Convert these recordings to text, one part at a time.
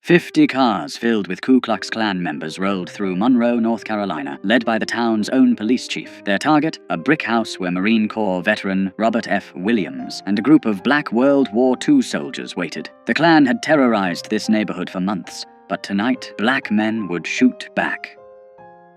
50 cars filled with Ku Klux Klan members rolled through Monroe, North Carolina, led by the town's own police chief. Their target, a brick house where Marine Corps veteran Robert F. Williams and a group of black World War II soldiers waited. The Klan had terrorized this neighborhood for months, but tonight, black men would shoot back.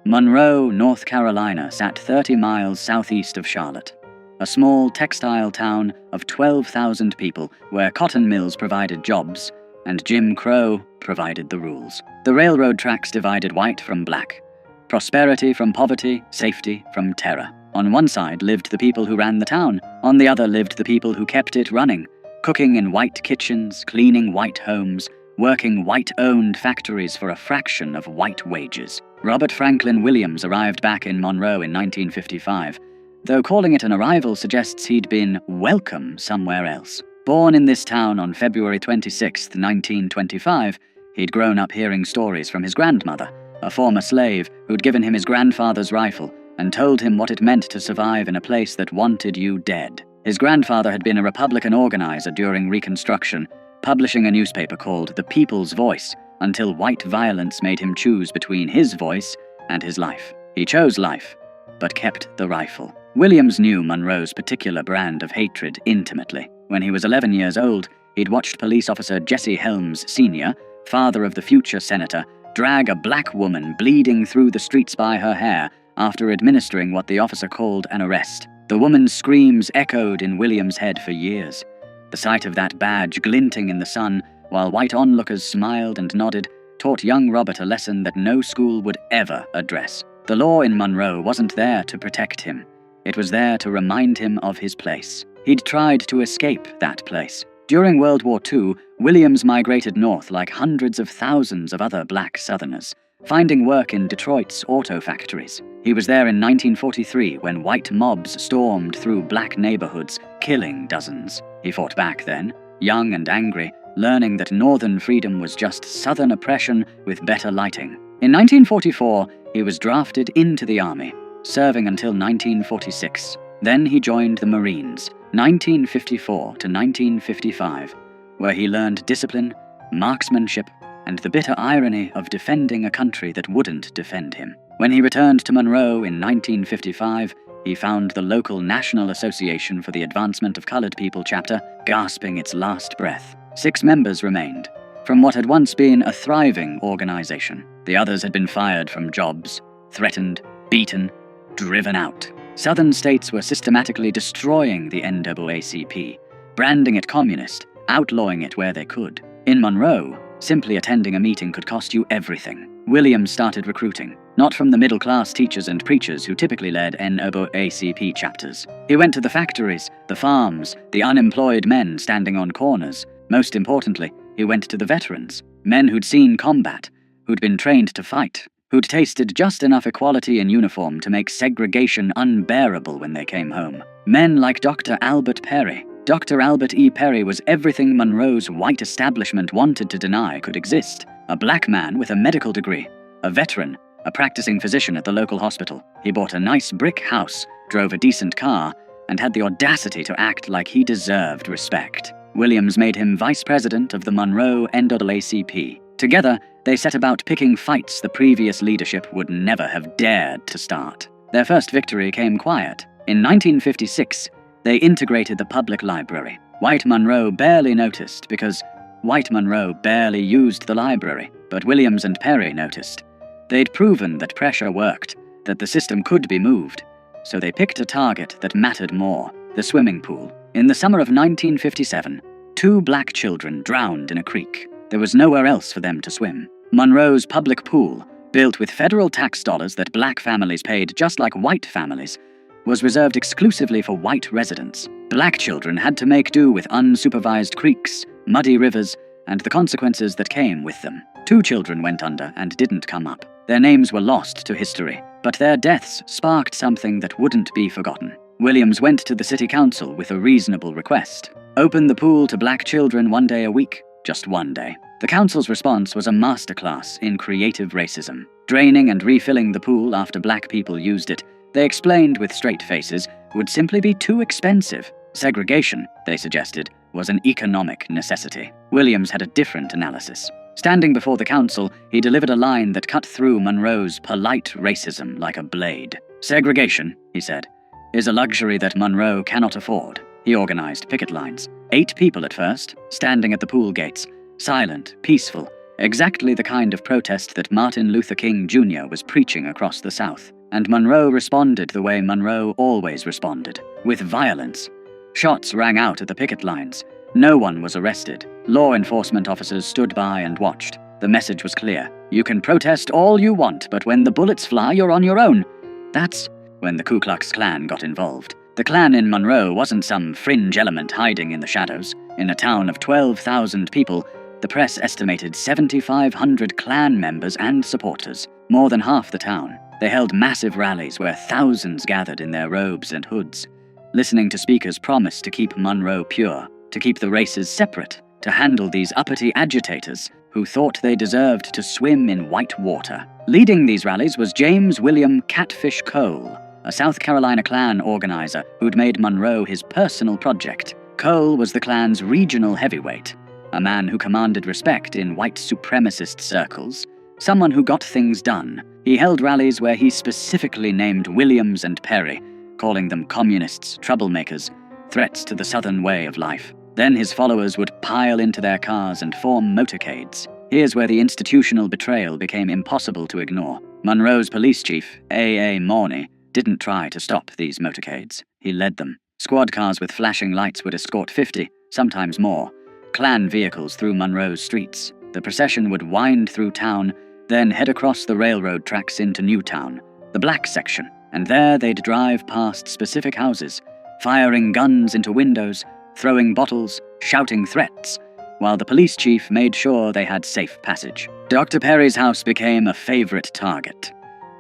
Monroe, North Carolina sat 30 miles southeast of Charlotte, a small textile town of 12,000 people where cotton mills provided jobs and Jim Crow provided the rules. The railroad tracks divided white from black, prosperity from poverty, safety from terror. On one side lived the people who ran the town, on the other lived the people who kept it running, cooking in white kitchens, cleaning white homes, working white-owned factories for a fraction of white wages. Robert Franklin Williams arrived back in Monroe in 1955, though calling it an arrival suggests he'd been welcome somewhere else. Born in this town on February 26, 1925, he'd grown up hearing stories from his grandmother, a former slave who'd given him his grandfather's rifle and told him what it meant to survive in a place that wanted you dead. His grandfather had been a Republican organizer during Reconstruction, publishing a newspaper called The People's Voice, until white violence made him choose between his voice and his life. He chose life, but kept the rifle. Williams knew Monroe's particular brand of hatred intimately. When he was 11 years old, he'd watched police officer Jesse Helms Sr., father of the future senator, drag a black woman bleeding through the streets by her hair after administering what the officer called an arrest. The woman's screams echoed in Williams' head for years. The sight of that badge glinting in the sun, while white onlookers smiled and nodded, taught young Robert a lesson that no school would ever address. The law in Monroe wasn't there to protect him. It was there to remind him of his place. He'd tried to escape that place. During World War II, Williams migrated north like hundreds of thousands of other black Southerners, finding work in Detroit's auto factories. He was there in 1943 when white mobs stormed through black neighborhoods, killing dozens. He fought back then, young and angry, learning that Northern freedom was just Southern oppression with better lighting. In 1944, he was drafted into the Army, serving until 1946. Then he joined the Marines, 1954 to 1955, where he learned discipline, marksmanship, and the bitter irony of defending a country that wouldn't defend him. When he returned to Monroe in 1955, he found the local National Association for the Advancement of Colored People chapter gasping its last breath. 6 members remained, from what had once been a thriving organization. The others had been fired from jobs, threatened, beaten, driven out. Southern states were systematically destroying the NAACP, branding it communist, outlawing it where they could. In Monroe, simply attending a meeting could cost you everything. Williams started recruiting, not from the middle-class teachers and preachers who typically led NAACP chapters. He went to the factories, the farms, the unemployed men standing on corners. Most importantly, he went to the veterans, men who'd seen combat, who'd been trained to fight, who'd tasted just enough equality in uniform to make segregation unbearable when they came home. Men like Dr. Albert Perry. Dr. Albert E. Perry was everything Monroe's white establishment wanted to deny could exist. A black man with a medical degree, a veteran, a practicing physician at the local hospital. He bought a nice brick house, drove a decent car, and had the audacity to act like he deserved respect. Williams made him vice president of the Monroe NAACP. Together, they set about picking fights the previous leadership would never have dared to start. Their first victory came quiet. In 1956, they integrated the public library. White Monroe barely noticed because white Monroe barely used the library, but Williams and Perry noticed. They'd proven that pressure worked, that the system could be moved, so they picked a target that mattered more, the swimming pool. In the summer of 1957, 2 black children drowned in a creek. There was nowhere else for them to swim. Monroe's public pool, built with federal tax dollars that black families paid just like white families, was reserved exclusively for white residents. Black children had to make do with unsupervised creeks, muddy rivers, and the consequences that came with them. 2 children went under and didn't come up. Their names were lost to history, but their deaths sparked something that wouldn't be forgotten. Williams went to the city council with a reasonable request. Open the pool to black children 1 day a week, just 1 day. The council's response was a masterclass in creative racism. Draining and refilling the pool after black people used it, they explained with straight faces, would simply be too expensive. Segregation, they suggested, was an economic necessity. Williams had a different analysis. Standing before the council, he delivered a line that cut through Monroe's polite racism like a blade. "Segregation," he said, "is a luxury that Monroe cannot afford." He organized picket lines. 8 people at first, standing at the pool gates, silent, peaceful, exactly the kind of protest that Martin Luther King Jr. was preaching across the South. And Monroe responded the way Monroe always responded, with violence. Shots rang out at the picket lines. No one was arrested. Law enforcement officers stood by and watched. The message was clear. You can protest all you want, but when the bullets fly, you're on your own. That's when the Ku Klux Klan got involved. The Klan in Monroe wasn't some fringe element hiding in the shadows. In a town of 12,000 people, the press estimated 7,500 Klan members and supporters, more than half the town. They held massive rallies where thousands gathered in their robes and hoods, listening to speakers promise to keep Monroe pure, to keep the races separate, to handle these uppity agitators who thought they deserved to swim in white water. Leading these rallies was James William Catfish Cole, a South Carolina Klan organizer who'd made Monroe his personal project. Cole was the Klan's regional heavyweight, a man who commanded respect in white supremacist circles, someone who got things done. He held rallies where he specifically named Williams and Perry, calling them communists, troublemakers, threats to the Southern way of life. Then his followers would pile into their cars and form motorcades. Here's where the institutional betrayal became impossible to ignore. Monroe's police chief, A.A. Morney, didn't try to stop these motorcades. He led them. Squad cars with flashing lights would escort 50, sometimes more, Klan vehicles through Monroe's streets. The procession would wind through town, then head across the railroad tracks into Newtown, the black section, and there they'd drive past specific houses, firing guns into windows, throwing bottles, shouting threats, while the police chief made sure they had safe passage. Dr. Perry's house became a favorite target.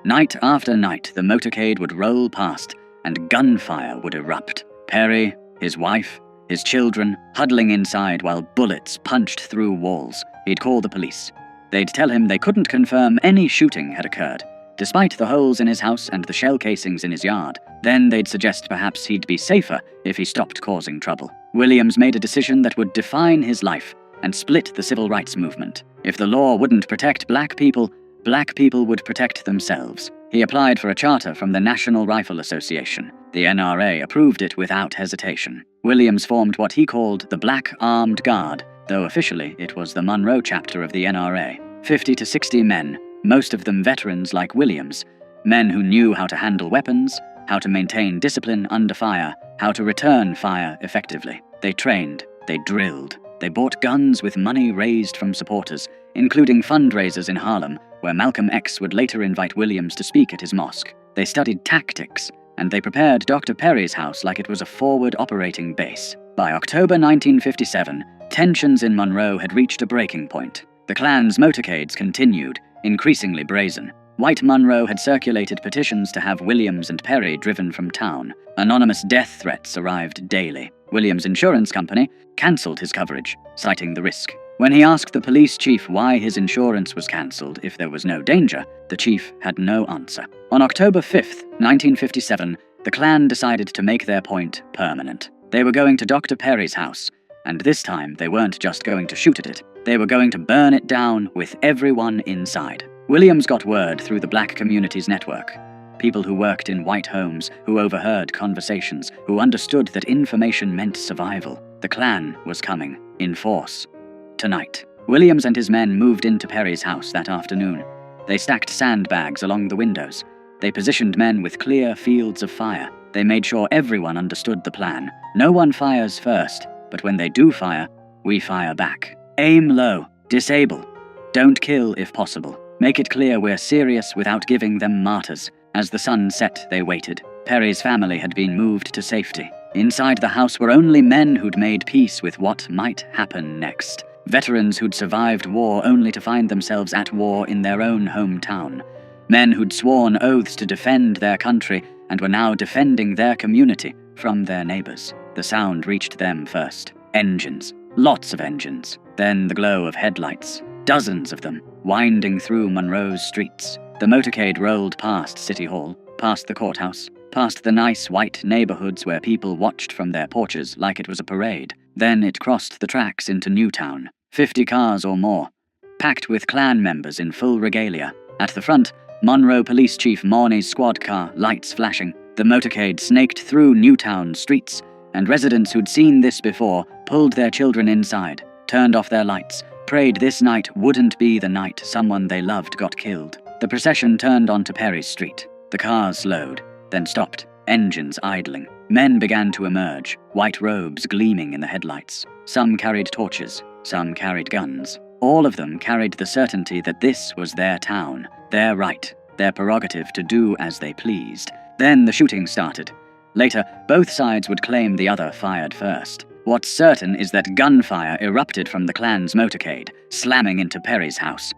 Night after night, the motorcade would roll past, and gunfire would erupt. Perry, his wife, his children, huddling inside while bullets punched through walls. He'd call the police. They'd tell him they couldn't confirm any shooting had occurred, despite the holes in his house and the shell casings in his yard. Then they'd suggest perhaps he'd be safer if he stopped causing trouble. Williams made a decision that would define his life and split the civil rights movement. If the law wouldn't protect black people would protect themselves. He applied for a charter from the National Rifle Association. The NRA approved it without hesitation. Williams formed what he called the Black Armed Guard, though officially it was the Monroe chapter of the NRA. 50 to 60 men, most of them veterans like Williams, men who knew how to handle weapons, how to maintain discipline under fire, how to return fire effectively. They trained, they drilled, they bought guns with money raised from supporters, including fundraisers in Harlem, where Malcolm X would later invite Williams to speak at his mosque. They studied tactics, and they prepared Dr. Perry's house like it was a forward operating base. By October 1957, tensions in Monroe had reached a breaking point. The Klan's motorcades continued, increasingly brazen. White Monroe had circulated petitions to have Williams and Perry driven from town. Anonymous death threats arrived daily. Williams' insurance company cancelled his coverage, citing the risk. When he asked the police chief why his insurance was cancelled if there was no danger, the chief had no answer. On October 5th, 1957, the Klan decided to make their point permanent. They were going to Dr. Perry's house, and this time they weren't just going to shoot at it. They were going to burn it down with everyone inside. Williams got word through the black community's network. People who worked in white homes, who overheard conversations, who understood that information meant survival. The Klan was coming, in force. Tonight. Williams and his men moved into Perry's house that afternoon. They stacked sandbags along the windows. They positioned men with clear fields of fire. They made sure everyone understood the plan. No one fires first, but when they do fire, we fire back. Aim low. Disable. Don't kill if possible. Make it clear we're serious without giving them martyrs. As the sun set, they waited. Perry's family had been moved to safety. Inside the house were only men who'd made peace with what might happen next. Veterans who'd survived war only to find themselves at war in their own hometown. Men who'd sworn oaths to defend their country and were now defending their community from their neighbors. The sound reached them first. Engines. Lots of engines. Then the glow of headlights. Dozens of them, winding through Monroe's streets. The motorcade rolled past City Hall, past the courthouse, past the nice white neighborhoods where people watched from their porches like it was a parade. Then it crossed the tracks into Newtown. 50 cars or more. packed with Klan members in full regalia. At the front, Monroe Police Chief Morney's squad car, lights flashing. The motorcade snaked through Newtown streets, and residents who'd seen this before pulled their children inside, turned off their lights, prayed this night wouldn't be the night someone they loved got killed. The procession turned onto Perry Street. The cars slowed, then stopped, engines idling. Men began to emerge, white robes gleaming in the headlights. Some carried torches, some carried guns. All of them carried the certainty that this was their town, their right, their prerogative to do as they pleased. Then the shooting started. Later, both sides would claim the other fired first. What's certain is that gunfire erupted from the Klan's motorcade, slamming into Perry's house.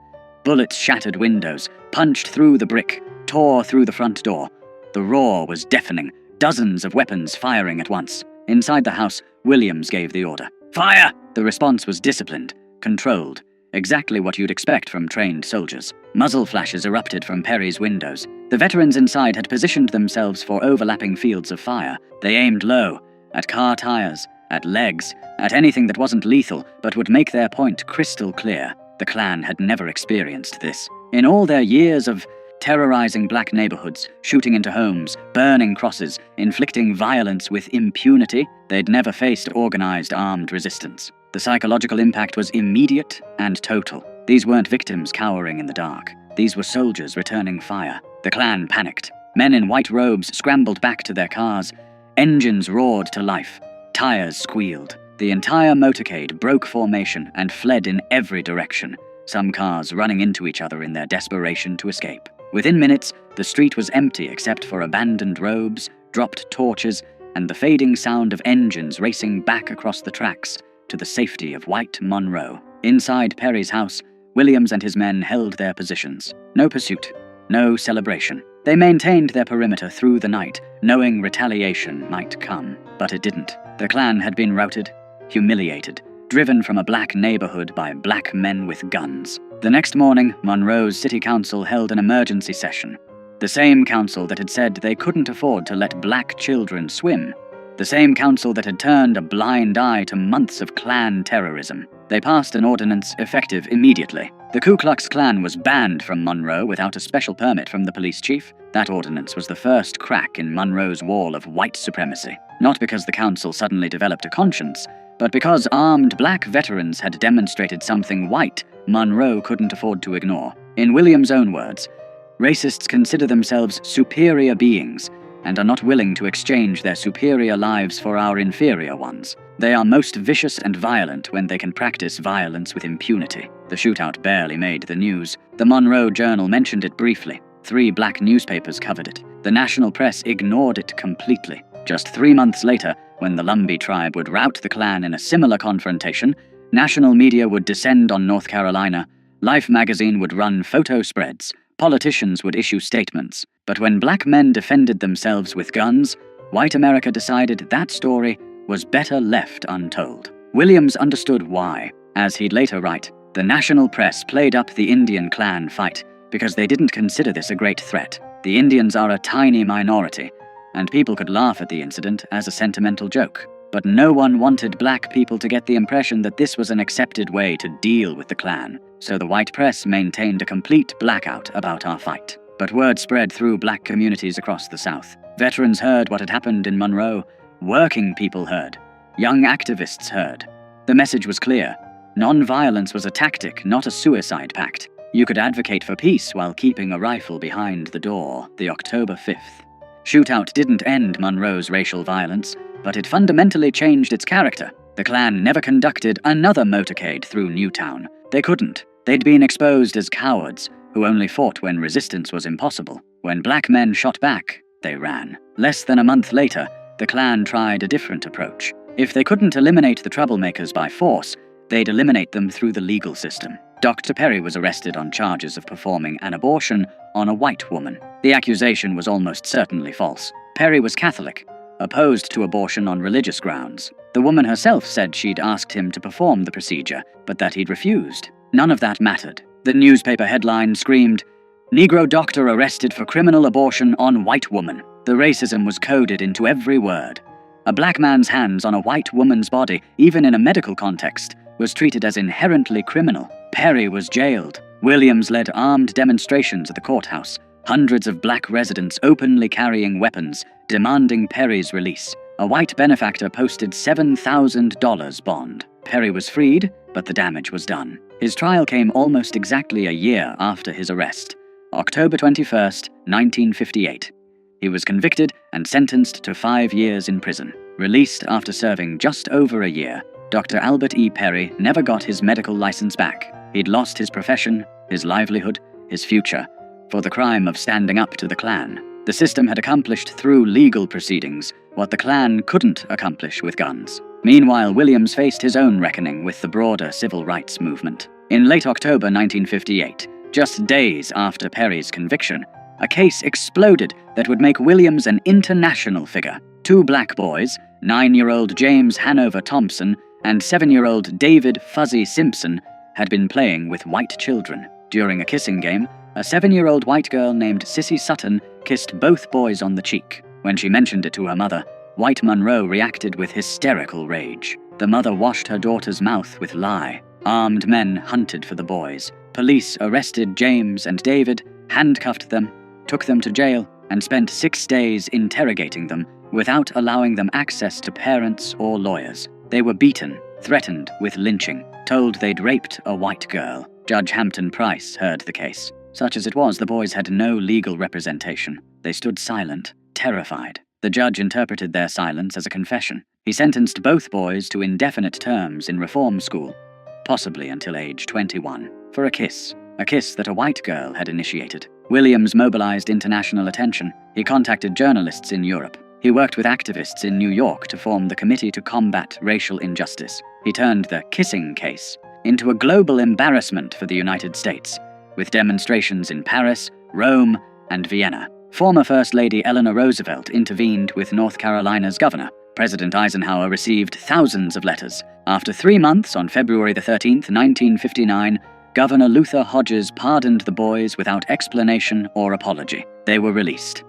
Bullets shattered windows, punched through the brick, tore through the front door. The roar was deafening, dozens of weapons firing at once. Inside the house, Williams gave the order. Fire! The response was disciplined, controlled, exactly what you'd expect from trained soldiers. Muzzle flashes erupted from Perry's windows. The veterans inside had positioned themselves for overlapping fields of fire. They aimed low, at car tires, at legs, at anything that wasn't lethal but would make their point crystal clear. The Klan had never experienced this. In all their years of terrorizing black neighborhoods, shooting into homes, burning crosses, inflicting violence with impunity, they'd never faced organized armed resistance. The psychological impact was immediate and total. These weren't victims cowering in the dark. These were soldiers returning fire. The Klan panicked. Men in white robes scrambled back to their cars. Engines roared to life. Tires squealed. The entire motorcade broke formation and fled in every direction, some cars running into each other in their desperation to escape. Within minutes, the street was empty except for abandoned robes, dropped torches, and the fading sound of engines racing back across the tracks to the safety of white Monroe. Inside Perry's house, Williams and his men held their positions. No pursuit, no celebration. They maintained their perimeter through the night, knowing retaliation might come. But it didn't. The Klan had been routed, humiliated, driven from a black neighborhood by black men with guns. The next morning, Monroe's city council held an emergency session. The same council that had said they couldn't afford to let black children swim. The same council that had turned a blind eye to months of Klan terrorism. They passed an ordinance effective immediately. The Ku Klux Klan was banned from Monroe without a special permit from the police chief. That ordinance was the first crack in Monroe's wall of white supremacy. Not because the council suddenly developed a conscience, but because armed black veterans had demonstrated something white Monroe couldn't afford to ignore. In Williams' own words, racists consider themselves superior beings and are not willing to exchange their superior lives for our inferior ones. They are most vicious and violent when they can practice violence with impunity. The shootout barely made the news. The Monroe Journal mentioned it briefly. 3 black newspapers covered it. The national press ignored it completely. Just 3 months later, when the Lumbee tribe would rout the Klan in a similar confrontation, national media would descend on North Carolina, Life magazine would run photo spreads, politicians would issue statements. But when black men defended themselves with guns, white America decided that story was better left untold. Williams understood why. As he'd later write, the national press played up the Indian Klan fight because they didn't consider this a great threat. The Indians are a tiny minority, and people could laugh at the incident as a sentimental joke. But no one wanted black people to get the impression that this was an accepted way to deal with the Klan, so the white press maintained a complete blackout about our fight. But word spread through black communities across the South. Veterans heard what had happened in Monroe. Working people heard. Young activists heard. The message was clear. Nonviolence was a tactic, not a suicide pact. You could advocate for peace while keeping a rifle behind the door, the October 5th. Shootout didn't end Monroe's racial violence, but it fundamentally changed its character. The Klan never conducted another motorcade through Newtown. They couldn't. They'd been exposed as cowards, who only fought when resistance was impossible. When black men shot back, they ran. Less than a month later, the Klan tried a different approach. If they couldn't eliminate the troublemakers by force, they'd eliminate them through the legal system. Dr. Perry was arrested on charges of performing an abortion on a white woman. The accusation was almost certainly false. Perry was Catholic, opposed to abortion on religious grounds. The woman herself said she'd asked him to perform the procedure, but that he'd refused. None of that mattered. The newspaper headline screamed, "Negro doctor arrested for criminal abortion on white woman." The racism was coded into every word. A black man's hands on a white woman's body, even in a medical context, was treated as inherently criminal. Perry was jailed. Williams led armed demonstrations at the courthouse, hundreds of black residents openly carrying weapons, demanding Perry's release. A white benefactor posted $7,000 bond. Perry was freed, but the damage was done. His trial came almost exactly a year after his arrest, October 21st, 1958. He was convicted and sentenced to 5 years in prison. Released after serving just over a year, Dr. Albert E. Perry never got his medical license back. He'd lost his profession, his livelihood, his future, for the crime of standing up to the Klan. The system had accomplished through legal proceedings what the Klan couldn't accomplish with guns. Meanwhile, Williams faced his own reckoning with the broader civil rights movement. In late October 1958, just days after Perry's conviction, a case exploded that would make Williams an international figure. 2 black boys, 9-year-old James Hanover Thompson and 7-year-old David Fuzzy Simpson, had been playing with white children. During a kissing game, a 7-year-old white girl named Sissy Sutton kissed both boys on the cheek. When she mentioned it to her mother, white Monroe reacted with hysterical rage. The mother washed her daughter's mouth with lye. Armed men hunted for the boys. Police arrested James and David, handcuffed them, took them to jail, and spent 6 days interrogating them without allowing them access to parents or lawyers. They were beaten, threatened with lynching, told they'd raped a white girl. Judge Hampton Price heard the case. Such as it was, the boys had no legal representation. They stood silent, terrified. The judge interpreted their silence as a confession. He sentenced both boys to indefinite terms in reform school, possibly until age 21, for a kiss that a white girl had initiated. Williams mobilized international attention. He contacted journalists in Europe. He worked with activists in New York to form the Committee to Combat Racial Injustice. He turned the kissing case into a global embarrassment for the United States, with demonstrations in Paris, Rome, and Vienna. Former First Lady Eleanor Roosevelt intervened with North Carolina's governor. President Eisenhower received thousands of letters. After 3 months, on February 13, 1959, Governor Luther Hodges pardoned the boys without explanation or apology. They were released.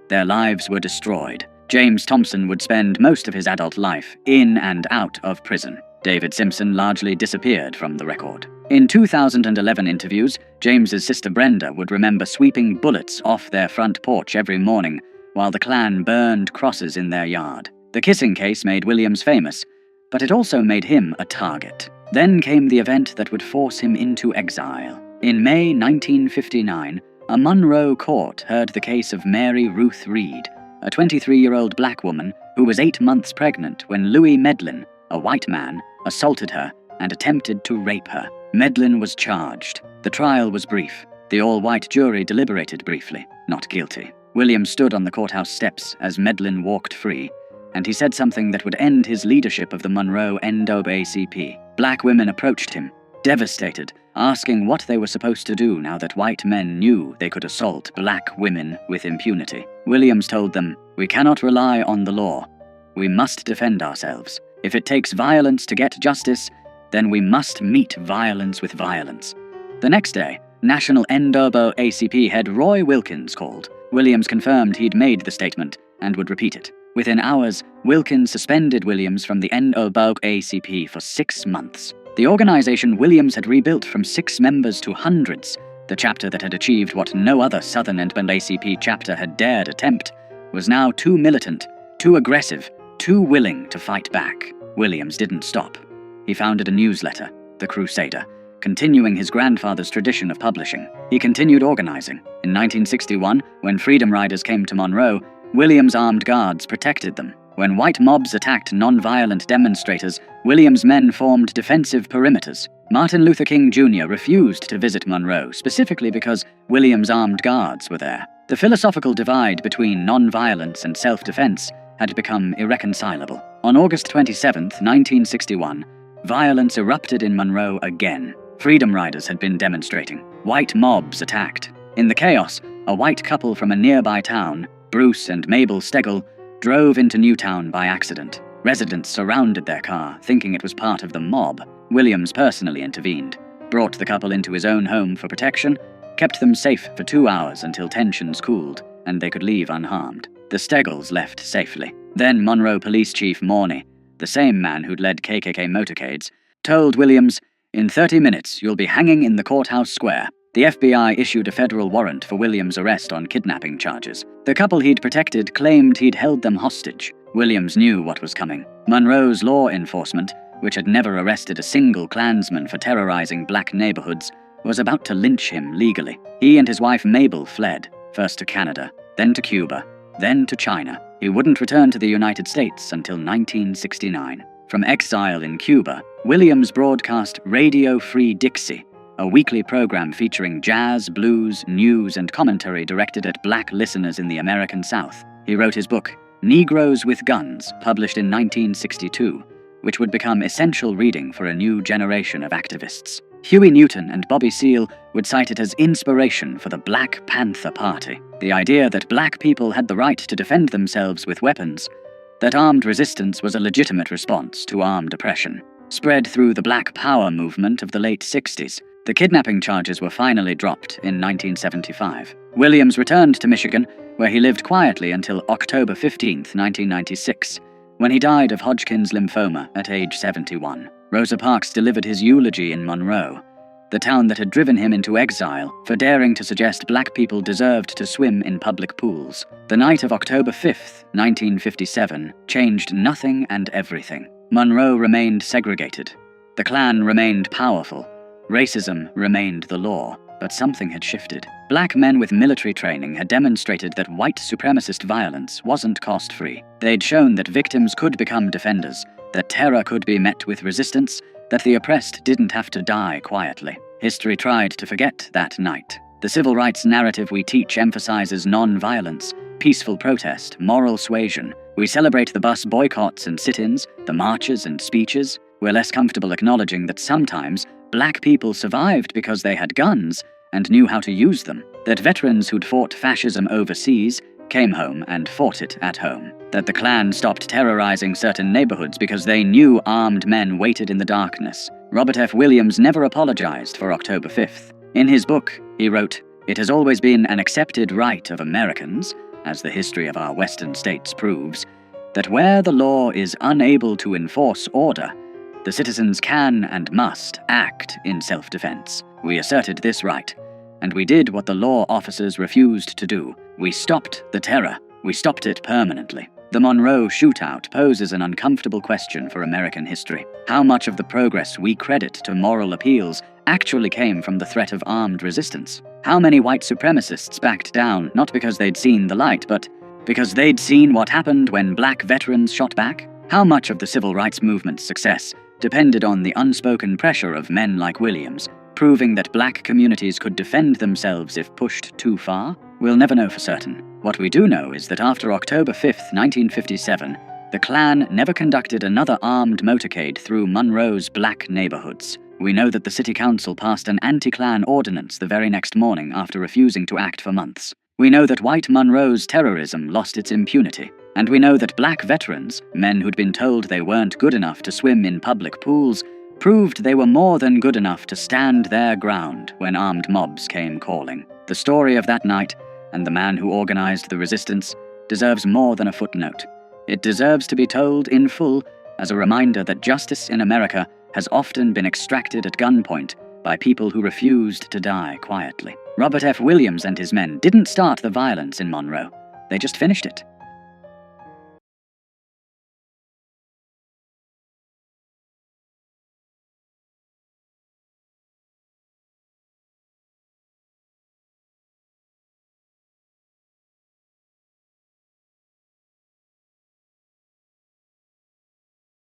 Their lives were destroyed. James Thompson would spend most of his adult life in and out of prison. David Simpson largely disappeared from the record. In 2011 interviews, James's sister Brenda would remember sweeping bullets off their front porch every morning while the Klan burned crosses in their yard. The kissing case made Williams famous, but it also made him a target. Then came the event that would force him into exile. In May 1959, a Monroe court heard the case of Mary Ruth Reed, a 23-year-old black woman who was 8 months pregnant when Louis Medlin, a white man, assaulted her and attempted to rape her. Medlin was charged. The trial was brief. The all-white jury deliberated briefly, not guilty. Williams stood on the courthouse steps as Medlin walked free, and he said something that would end his leadership of the Monroe NAACP. Black women approached him, devastated, asking what they were supposed to do now that white men knew they could assault black women with impunity. Williams told them, "We cannot rely on the law. We must defend ourselves. If it takes violence to get justice, then we must meet violence with violence." The next day, National NAACP head Roy Wilkins called. Williams confirmed he'd made the statement and would repeat it. Within hours, Wilkins suspended Williams from the NAACP for 6 months. The organization Williams had rebuilt from 6 members to hundreds, the chapter that had achieved what no other Southern NAACP chapter had dared attempt, was now too militant, too aggressive, too willing to fight back. Williams didn't stop. He founded a newsletter, The Crusader, continuing his grandfather's tradition of publishing. He continued organizing. In 1961, when Freedom Riders came to Monroe, Williams' armed guards protected them. When white mobs attacked nonviolent demonstrators, Williams' men formed defensive perimeters. Martin Luther King Jr. refused to visit Monroe, specifically because Williams' armed guards were there. The philosophical divide between nonviolence and self-defense had become irreconcilable. On August 27, 1961, violence erupted in Monroe again. Freedom Riders had been demonstrating. White mobs attacked. In the chaos, a white couple from a nearby town, Bruce and Mabel Stegall, drove into Newtown by accident. Residents surrounded their car, thinking it was part of the mob. Williams personally intervened, brought the couple into his own home for protection, kept them safe for 2 hours until tensions cooled, and they could leave unharmed. The Steggalls left safely. Then Monroe Police Chief Morney, the same man who'd led KKK motorcades, told Williams, In 30 minutes, you'll be hanging in the courthouse square. The FBI issued a federal warrant for Williams' arrest on kidnapping charges. The couple he'd protected claimed he'd held them hostage. Williams knew what was coming. Monroe's law enforcement, which had never arrested a single Klansman for terrorizing black neighborhoods, was about to lynch him legally. He and his wife Mabel fled, first to Canada, then to Cuba, then to China. He wouldn't return to the United States until 1969. From exile in Cuba, Williams broadcast Radio Free Dixie, a weekly program featuring jazz, blues, news, and commentary directed at black listeners in the American South. He wrote his book, Negroes with Guns, published in 1962, which would become essential reading for a new generation of activists. Huey Newton and Bobby Seale would cite it as inspiration for the Black Panther Party, the idea that black people had the right to defend themselves with weapons, that armed resistance was a legitimate response to armed oppression. Spread through the Black Power movement of the late 60s, the kidnapping charges were finally dropped in 1975. Williams returned to Michigan, where he lived quietly until October 15, 1996, when he died of Hodgkin's lymphoma at age 71. Rosa Parks delivered his eulogy in Monroe, the town that had driven him into exile for daring to suggest black people deserved to swim in public pools. The night of October 5, 1957, changed nothing and everything. Monroe remained segregated. The Klan remained powerful. Racism remained the law, but something had shifted. Black men with military training had demonstrated that white supremacist violence wasn't cost-free. They'd shown that victims could become defenders, that terror could be met with resistance, that the oppressed didn't have to die quietly. History tried to forget that night. The civil rights narrative we teach emphasizes non-violence, peaceful protest, moral suasion. We celebrate the bus boycotts and sit-ins, the marches and speeches. We're less comfortable acknowledging that sometimes black people survived because they had guns and knew how to use them, that veterans who'd fought fascism overseas came home and fought it at home, that the Klan stopped terrorizing certain neighborhoods because they knew armed men waited in the darkness. Robert F. Williams never apologized for October 5th. In his book, he wrote, "It has always been an accepted right of Americans, as the history of our western states proves, that where the law is unable to enforce order, the citizens can and must act in self-defense. We asserted this right, and we did what the law officers refused to do. We stopped the terror. We stopped it permanently." The Monroe shootout poses an uncomfortable question for American history. How much of the progress we credit to moral appeals actually came from the threat of armed resistance? How many white supremacists backed down not because they'd seen the light, but because they'd seen what happened when black veterans shot back? How much of the civil rights movement's success depended on the unspoken pressure of men like Williams, proving that black communities could defend themselves if pushed too far? We'll never know for certain. What we do know is that after October 5th, 1957, the Klan never conducted another armed motorcade through Monroe's black neighborhoods. We know that the city council passed an anti-Klan ordinance the very next morning after refusing to act for months. We know that white Monroe's terrorism lost its impunity. And we know that black veterans, men who'd been told they weren't good enough to swim in public pools, proved they were more than good enough to stand their ground when armed mobs came calling. The story of that night, and the man who organized the resistance, deserves more than a footnote. It deserves to be told in full as a reminder that justice in America has often been extracted at gunpoint by people who refused to die quietly. Robert F. Williams and his men didn't start the violence in Monroe. They just finished it.